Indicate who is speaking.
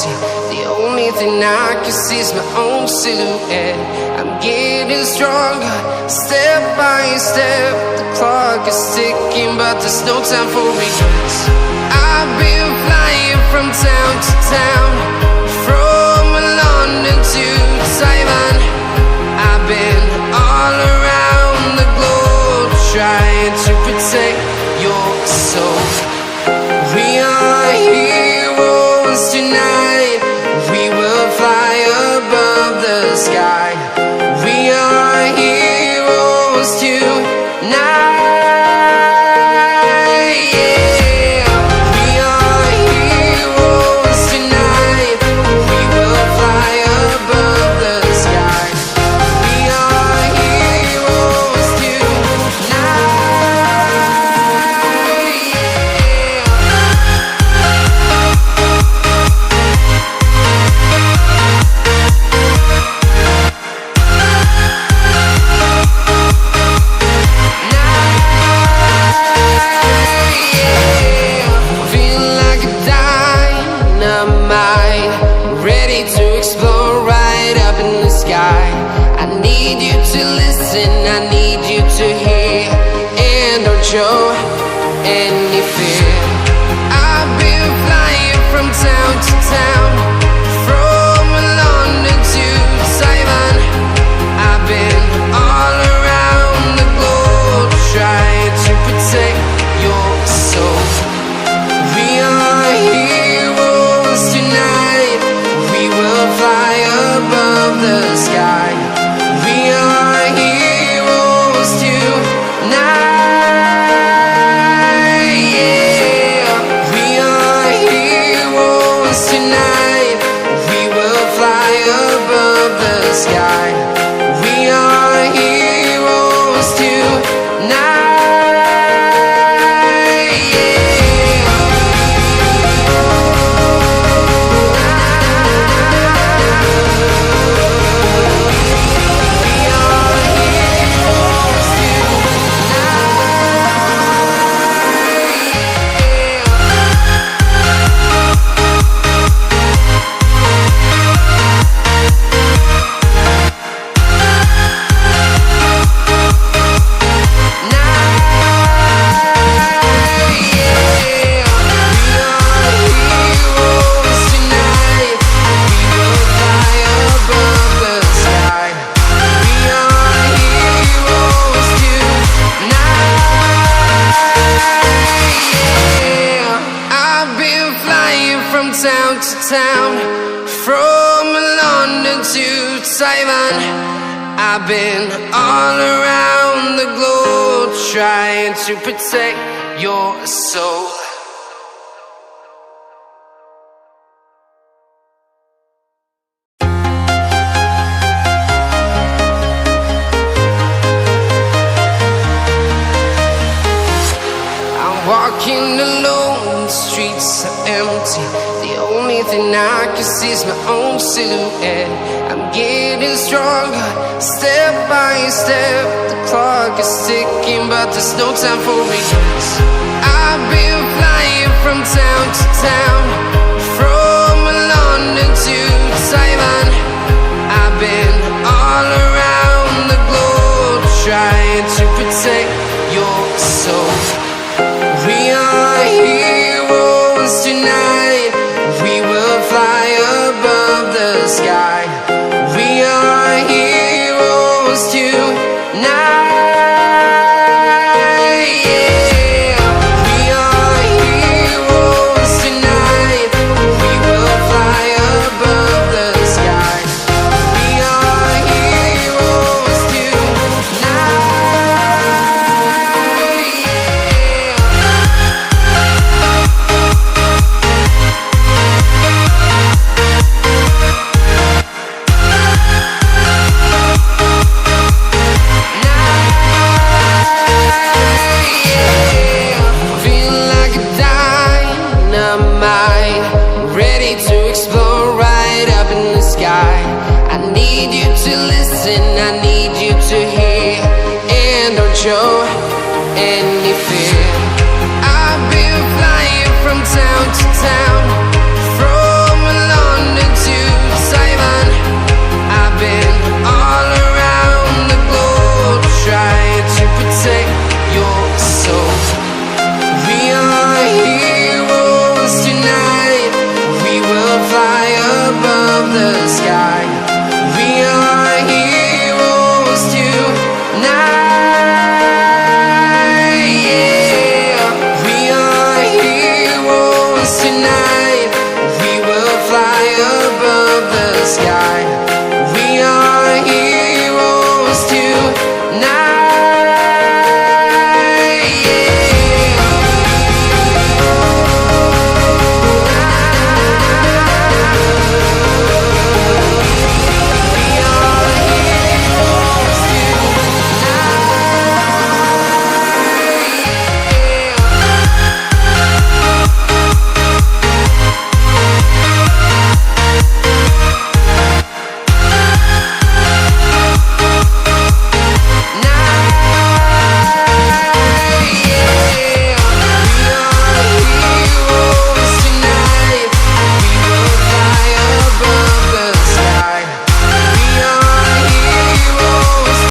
Speaker 1: empty. The only thing I can see is my own silhouette. I'm getting stronger, step by step. The clock is ticking, but there's no time for regrets. I've been flying from town to town, from London to Taiwan. I've been all around the globe, trying to protect your soul. We are heroes tonight. We will fly above the sky. We are heroes tonight. Show any fear. I've been flying from town to town, from London to Taiwan. I've been all around the globe, trying to protect your soul. We are heroes tonight. We will fly above the sky. We are heroes tonight. Tonight, we will fly above the sky. We are heroes tonight. Town to town, from London to Taiwan. I've been all around the globe, trying to protect your soul. I'm walking alone, the streets are empty. The only thing I can see is my own silhouette. I'm getting stronger, step by step. The clock is ticking, but there's no time for regrets. I've been flying from town to town, from London to Taiwan. I've been all around the globe, trying to protect your soul. We are heroes tonight. We will fly above the sky. We are heroes tonight. We are heroes tonight. We will fly above the sky. We are heroes tonight. Show any fear. I've been flying from town to town.